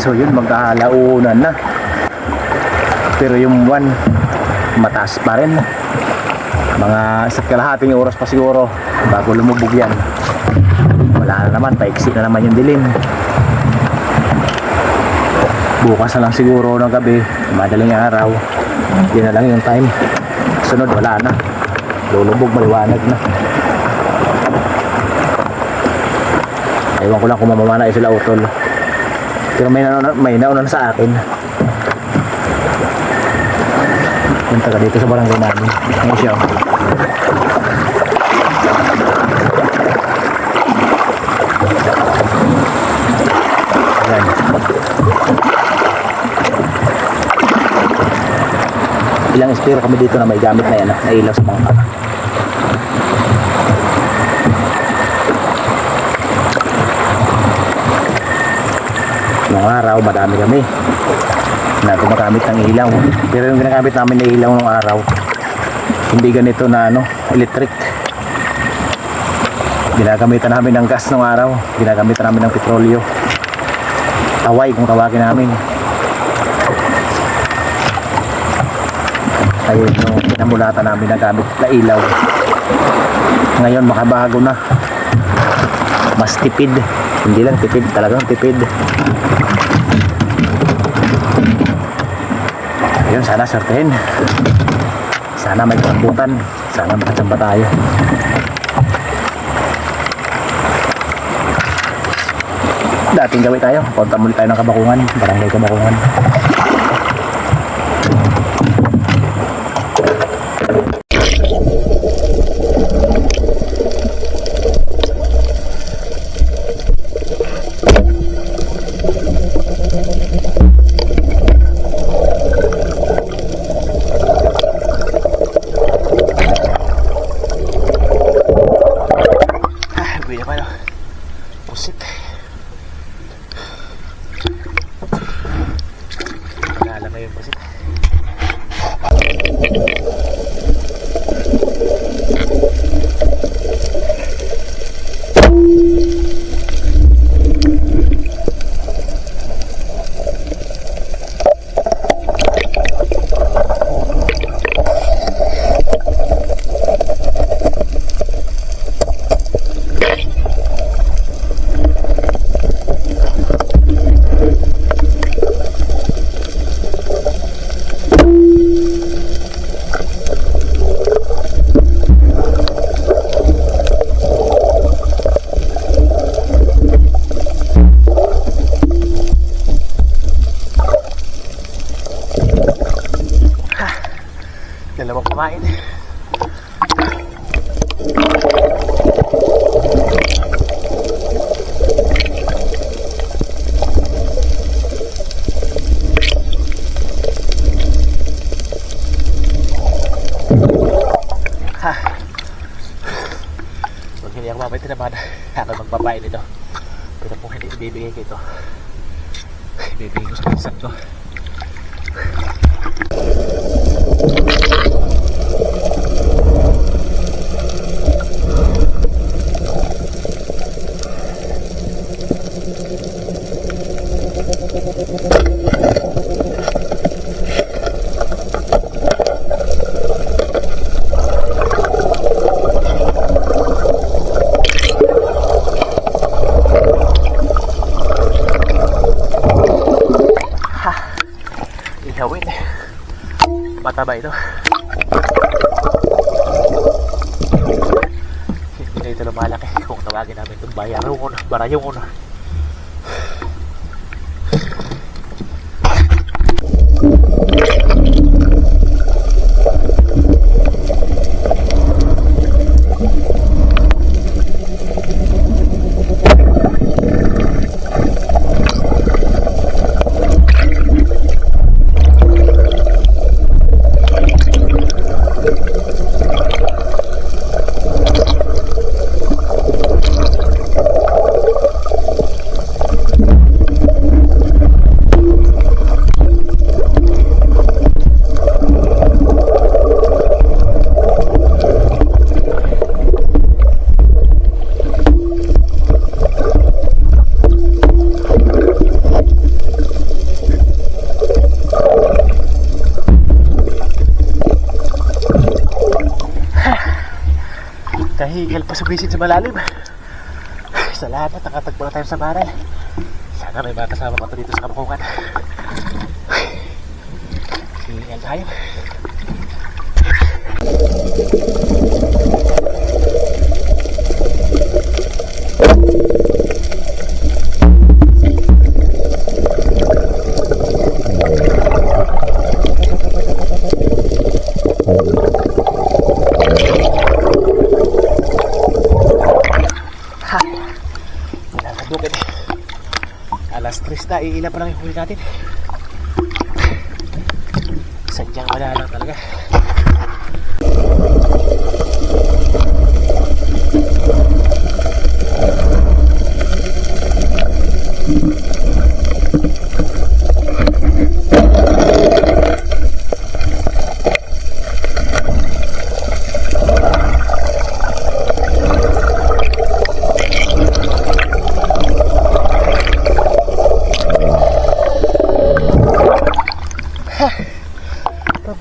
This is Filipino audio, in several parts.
So yun, magkahalaunan na. Pero yung buwan mataas pa rin. Mga isa't kalahating oras pa siguro bago lumubog yan. Wala na naman, paiksi na naman yung dilim. Bukas na lang siguro ng gabi, madaling araw, yun na lang yung time. Sunod wala na, lulubog, maliwanag na. Ewan ko lang kung mamamana sila utol. Pero may nauna na sa akin. Punta ka dito sa barangay namin. Ngayon siya. Ayan. Ilang espiro kami dito na may gamit na yan, na ilaw sa bangka. Noong araw madami kami na gumagamit ng ilaw, pero yung ginagamit namin na ilaw ng araw hindi ganito na electric. Ginagamitan namin ng gas ng araw, ginagamitan namin ng petrolyo, taway kung tawagin namin. Ayun yung pinamulatan namin na gamit na ilaw. Ngayon makabago na, mas tipid, hindi lang tipid, talagang tipid. Ayun, sana certain, sana may kambutan, sana makachamba tayo. Dating gawin tayo, punta muli tayo ng Kabakungan, barangay Kabakungan. Dalawang kumain. Pag hindi ako mabait naman, ako magpapain ito. Pero kung hindi ibibigay ko ito, ibibigay ko sa pinsan ko. Ihawin. Mataba ito. Hindi na ito lumalaki. Kung tawagin namin itong bayarong una, barayong una. Kahigil pa sumisid sa malalim. Salamat, nakatagpo na tayo sa baral. Sana may mga kasama pa dito sa kampungan. Hingal tayo. Alas 3 na, iilan pa lang yung huli natin. Sadyang wala lang talaga.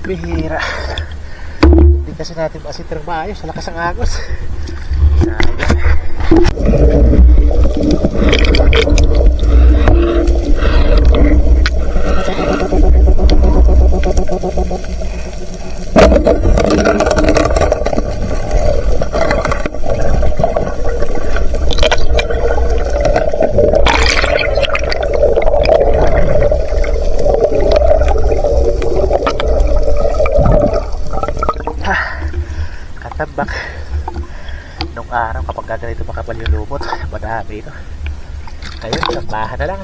Bihira. Hindi kasi natin masitirang maayos sa lakas ng agos. Katabak nung araw kapag gaganito makapal yung lumot, madami ito. Ayun, tambahan na lang.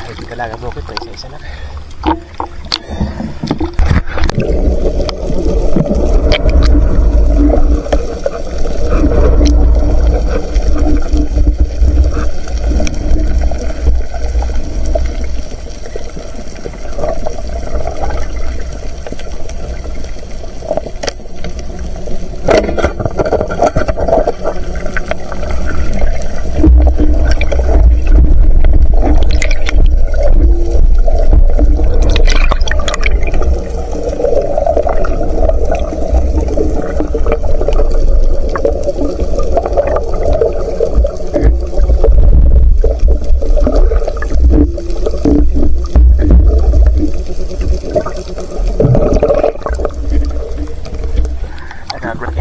Hindi talaga bukit pa, isa-isa lang.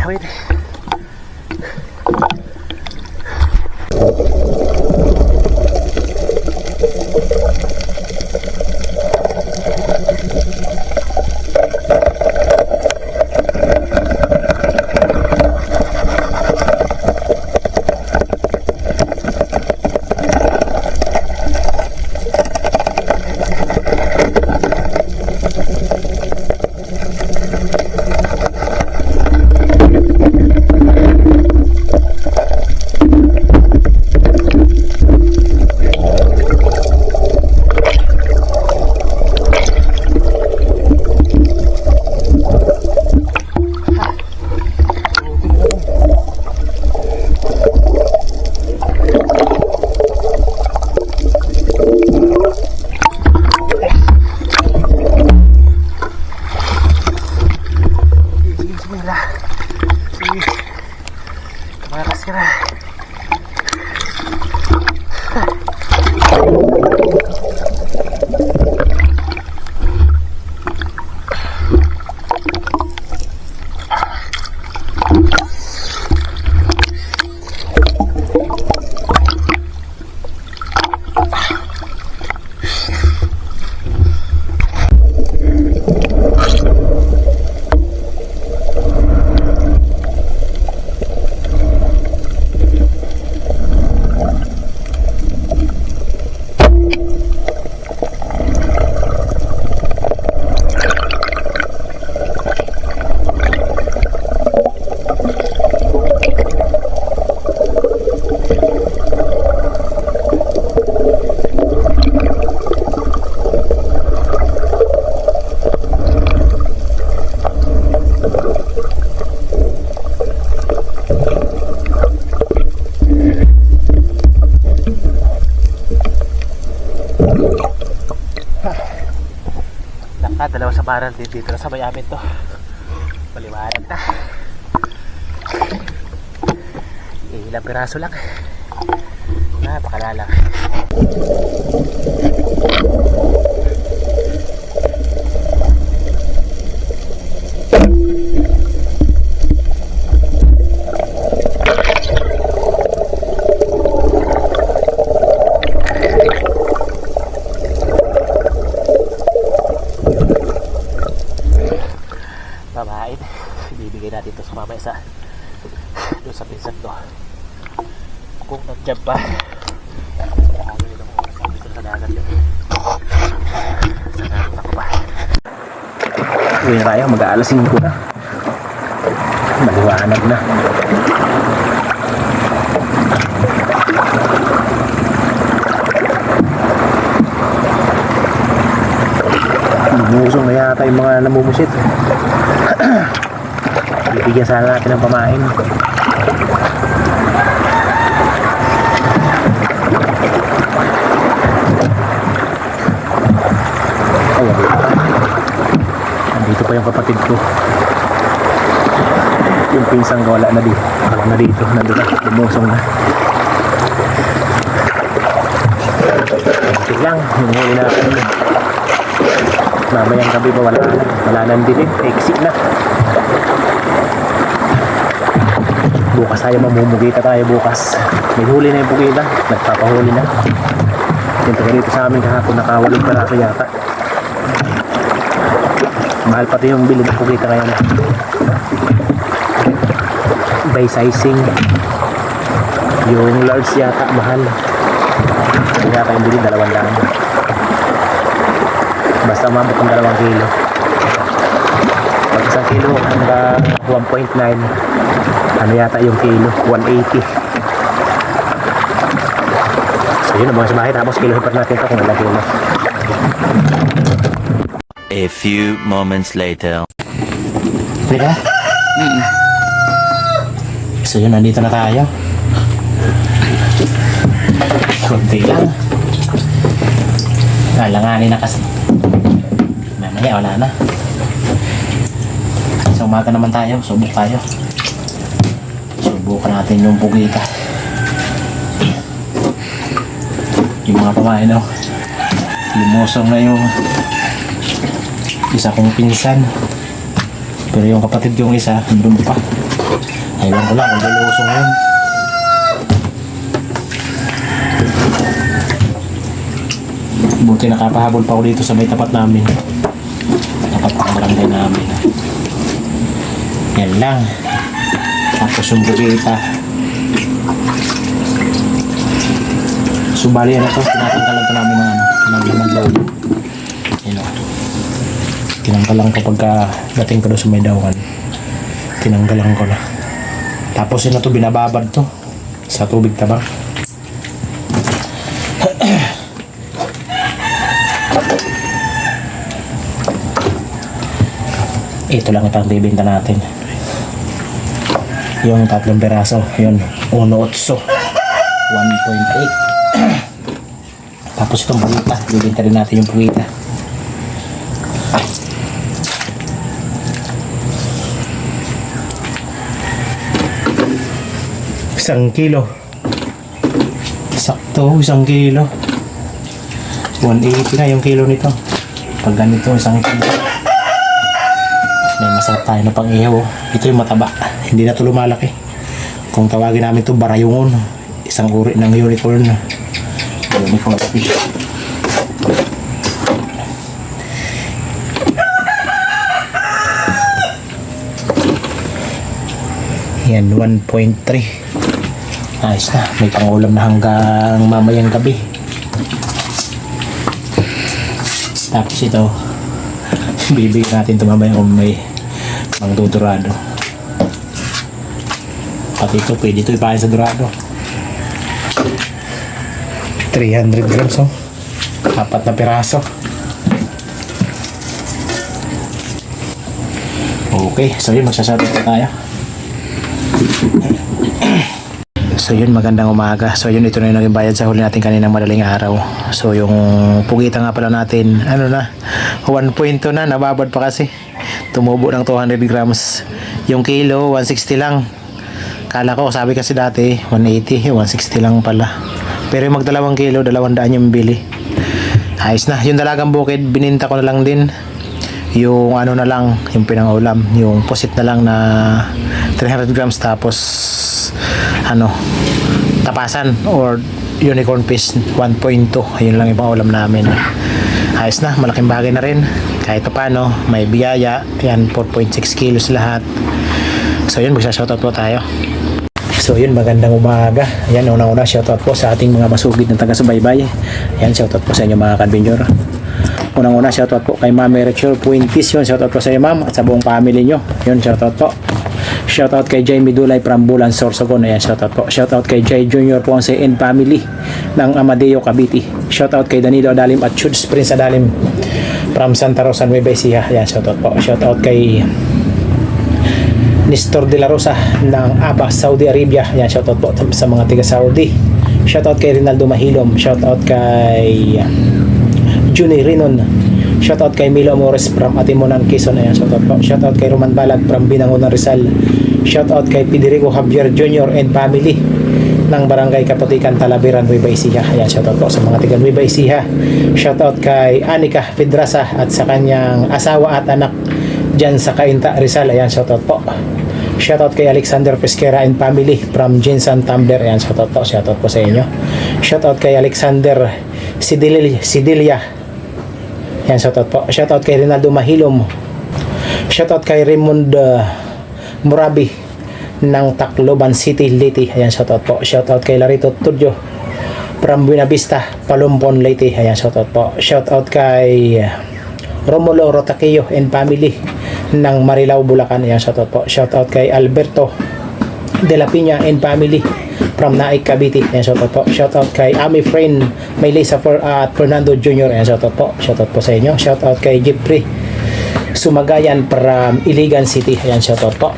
Wait. Kamaran din dito na sa may amin to. Maliwanag na. Ilang piraso lang. Napakalala. Babain. Ibibigay natin ito sa mamaya sa doon sa pinsan ko. Kung nandiyan pa. Ano yun ang oras natin dito sa dagat yun. Sa dagat ako pa. Uwi na tayo, mag-aalas 5 na. Maliwanag na. Lumusong na yata yung mga namumusit. Bibigyan sana natin ng pamain. Nandito pa yung kapatid ko. Yung pinsang ko wala na dito. Wala na dito. Nandito na. Lumusong na. Ito lang. Yung huli natin. Mamayang gabi pa wala na. Wala nang dilim. Exit na. Bukas tayo mamumugita tayo bukas. May huli na yung pugita. Nagpapahuli na. Yung taga dito sa amin kahapon nakawalong peraso yata. Mahal pati yung bilhin ng pugita ngayon. By sizing. Yung large yata mahal. Yung yata yung bilhin 200. Basta umabot ng 2 kilo. Pag 1 kilo hanggang 1.9, ano yata yung kilo? 180. So yun ang mga sumahay. Tapos kilohin pa natin ito kung ilang kilo. A few moments later. Diba? So yun, nandito na tayo. Kunti lang. Nalanganin na kasi. Mamaya wala na. Sa umaga naman tayo, subok tayo. Subukan natin yung pugita. Yung mga pamain, no? Lumusong na yung isa kong pinsan. Pero yung kapatid yung isa, nandun pa. Ayun ko lang, kung lumusong yun. Buti nakapahabol pa ako dito sa may tapat namin. Tapat ang barangay namin. Yan lang. Tapos yung bugita. Subali yan ito. Tinatanggalan ko namin ng ng loob. Yan o. Tinanggalan ko pagka dating ko doon sa may dawan. Tinanggalan ko na. Tapos yun na ito, binababad to sa tubig tabang. Ito lang itang bibinta natin. Yung 3 peraso. Yun, 1.8. 1.8. Tapos itong pugita. Bibinta rin natin yung pugita. Isang kilo. Sakto, 1 kilo. 180 na yung kilo nito. Pag ganito, 1 kilo. May masarap tayo na pang ihaw. Ito yung mataba. Hindi na ito lumalaki. Kung tawagin namin ito, barayungon. Isang uri ng unicorn. Unicorn fish. Yan, 1.3. Ayos na. May pangulam na hanggang mamayang gabi. Tapos ito, bibigyan natin ito mamaya kung may mangdudurado. Pati ito, pwede ito ipahin sa durado. 300 grams, oh. 4 na piraso. Okay, so yun, magsasarap pa tayo. So yun, magandang umaga. So yun, ito na yung naging bayad sa huli natin kaninang madaling araw. So yung pugita nga pala natin, ano na, 1.2 na, nababad pa kasi. Tumubo ng 200 grams. Yung kilo, 160 lang. Kala ko, sabi kasi dati, 180, 160 lang pala. Pero yung magdalawang kilo, 200 yung bili. Ayos na. Yung dalagang bukid, bininta ko na lang din. Yung ano na lang, yung pinangulam, yung pusit na lang na 300 grams tapos ano, tapasan or unicorn fish 1.2. Ayun lang yung pangulam namin. Ayos na, malaking bagay na rin. Kahit pa paano, may biyaya. Yan, 4.6 kilos lahat. So yun, magsa-shoutout po tayo. So yun, magandang umaga. Yan, unang-una, shoutout po sa ating mga masugid na taga-subaybay. Yan, shoutout po sa inyo mga kadbinyor. Unang-una, shoutout po kay Ma'am Rachel Puentis. Yun, shoutout po sa iyo, ma'am, at sa buong family nyo. Yun, shoutout po. Shoutout kay Jamie Dulay from Bulan, Sorsogon. Ayan, shoutout po. Shoutout kay Jay Junior Ponce and family ng Amadeo, Cavite. Shoutout kay Danilo Adalim at Chuds Prince Adalim from Santa Rosa, Nueva Ecija. Ayan, shoutout po. Shoutout kay Nestor de la Rosa ng Aba, Saudi Arabia. Ayan, shoutout po sa mga tiga Saudi. Shoutout kay Rinaldo Mahilom. Shoutout kay Juni Rinon. Shoutout kay Milo Amores from Atimonan, Quezon. Ayan, shoutout po. Shoutout kay Roman Balag from Binangonan, Rizal. Shoutout kay Federico Javier Jr. and family ng Barangay Kaputikan, Talaberan, Nueva Ecija. Ayan, shoutout po sa mga tiga Nueva Ecija. Shoutout kay Anika Pedraza at sa kanyang asawa at anak dyan sa Cainta, Rizal. Ayan, shoutout po. Shoutout kay Alexander Pesquera and family from Jinsan, Tumbler. Ayan, shoutout po. Shoutout po sa inyo. Shoutout kay Alexander Sidilia. Yan, shoutout po. Shoutout kay Rinaldo Mahilom. Shoutout kay Raymond Murabi ng Tacloban City, Leyte. Ayan, shoutout po. Shoutout kay Larito Tudyo from Buena Vista, Palumpon, Leyte. Ayan, shoutout po. Shoutout kay Romulo Rotaquillo and family ng Marilao, Bulacan. Ayan, shoutout po. Shoutout kay Alberto de la Piña and family from Naik, Cavite. Ayan, shoutout po. Shoutout kay Ami Friend Maylisa at Fernando Jr. Ayan, shoutout po. Shoutout po sa inyo. Shoutout kay Jeffrey Sumagayan from Iligan City. Ayan, shoutout po.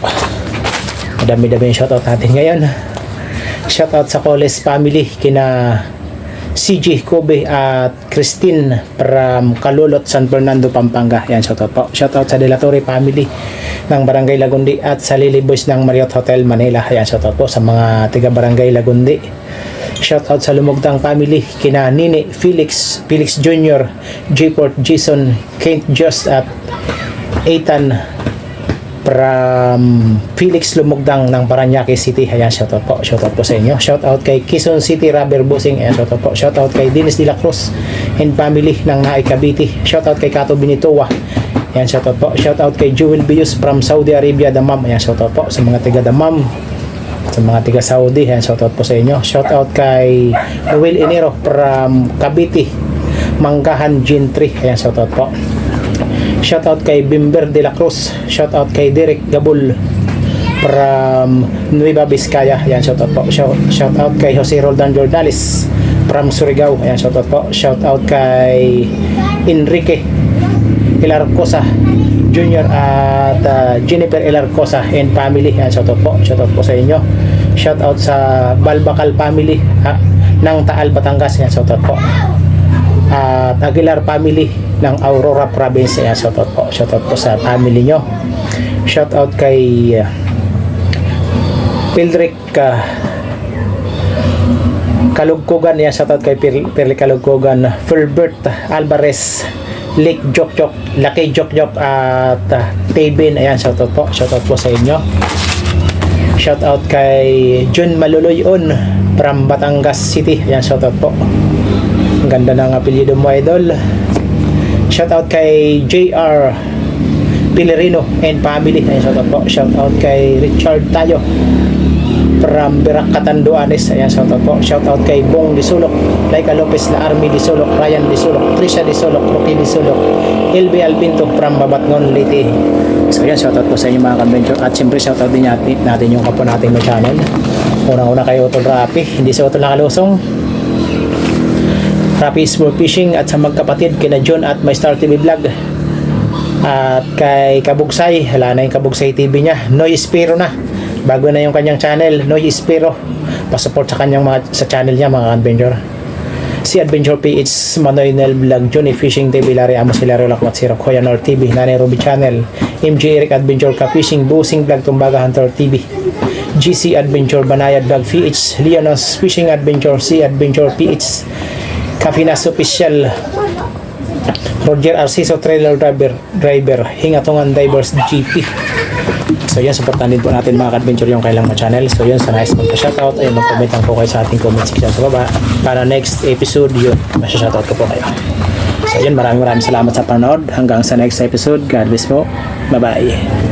Madami-dami yung shoutout natin ngayon. Shoutout sa Coles family kina CJ Kobe at Christine from Calulot, San Fernando, Pampanga. Ayan, shoutout po. Shoutout sa Delatore family ng Barangay Lagundi at sa Lily Boys ng Marriott Hotel, Manila. Ayan, shoutout po sa mga tiga Barangay Lagundi. Shoutout sa Lumugtang family kina Nini Felix Jr., J-Port Jason, Kent Just at Ethan from Felix Lumugdang ng Paranaque City. Ayan, shoutout po. Shoutout po sa inyo. Shoutout kay Quezon City Rubber Busing. Ayan, shoutout po. Shoutout kay Dennis de la Cruz and family ng Naik, Cavite. Shoutout kay Kato Binitoa. Ayan, shoutout po. Shoutout kay Jewel Bius from Saudi Arabia, Damam. Ayan, shoutout po sa mga tiga Damam, sa mga tiga Saudi. Ayan, shoutout po sa inyo. Shoutout kay Noel Enero from Cavite, Manggahan Gentry. Ayan, shoutout po. Shoutout kay Bimber de la Cruz. Shoutout kay Derek Gabul from Nueva Vizcaya. Ayan, shoutout po. Shoutout kay Jose Roldan Jordales from Surigao. Ayan, shoutout po. Shoutout kay Enrique Ilarcosa Jr. at Jennifer Ilarcosa and family. Ayan, shoutout po. Shoutout po sa inyo. Shoutout sa Balbacal family ng Taal, Batangas. Ayan, shoutout po. At Aguilar family ng Aurora Province. Ayan, shoutout po. Shoutout po sa family nyo. Shoutout kay Pildrick Kalugkogan. Ayan, shoutout kay Pirli Kalugkogan. Filbert Alvarez, Lake Jokjok, Laki Jokjok at Tabin. Ayan, shoutout po. Shoutout po sa inyo. Shoutout kay Jun Maluluyon from Batangas City. Ayan, shoutout po. Ang ganda ng apelyido mo, idol. Shoutout kay JR Pilerino and family. Ayan, shoutout po. Shoutout kay Richard Tayo from Birac, Catanduanes. Ayan, shoutout po. Shoutout kay Bong Disulok, Laika Lopez La Army Disulok, Ryan Disulok, Trisha Disulok, Rocky Disulok, LB Albinto from Babatngon, Leyte. So ayan, shoutout po sa inyo mga convention. At siyempre shoutout din natin yung kapwa natin may channel. Unang-una kay Utol Rapi, hindi si Utol nakalusong. Rapi Sport Fishing at sa magkapatid kina John at My Star TV Vlog. At kay Kabugsay, hala na yung Kabugsay TV niya. Noy Espiro na. Bago na yung kanyang channel, Noy Espiro. Pasupport sa kanyang sa channel niya mga adventure. Si Adventure PH, Manoy Vlog, Johnny Fishing TV, Larry Amos, Hilario Lakmat, Sirap, Kuya Nor TV, Nanay Ruby Channel, MJ Eric Adventure Ka Fishing, Busing Vlog, Tumbaga Hunter TV, GC Adventure, Banayad Vlog, PH, Leonos Fishing Adventure, C Adventure PH, Kapinas Official, Roger Arciso Trailer Driver, Hingatungan Divers GP. So yan, supportan din po natin mga ka-adventure yung kailang channel. So yun, sa nice magpa-shoutout, ayun, mag-comment lang po kayo sa ating comment section sa baba para next episode yun, masya-shoutout ko po kayo. So yun, maraming salamat sa panonood. Hanggang sa next episode, God bless po. Bye bye.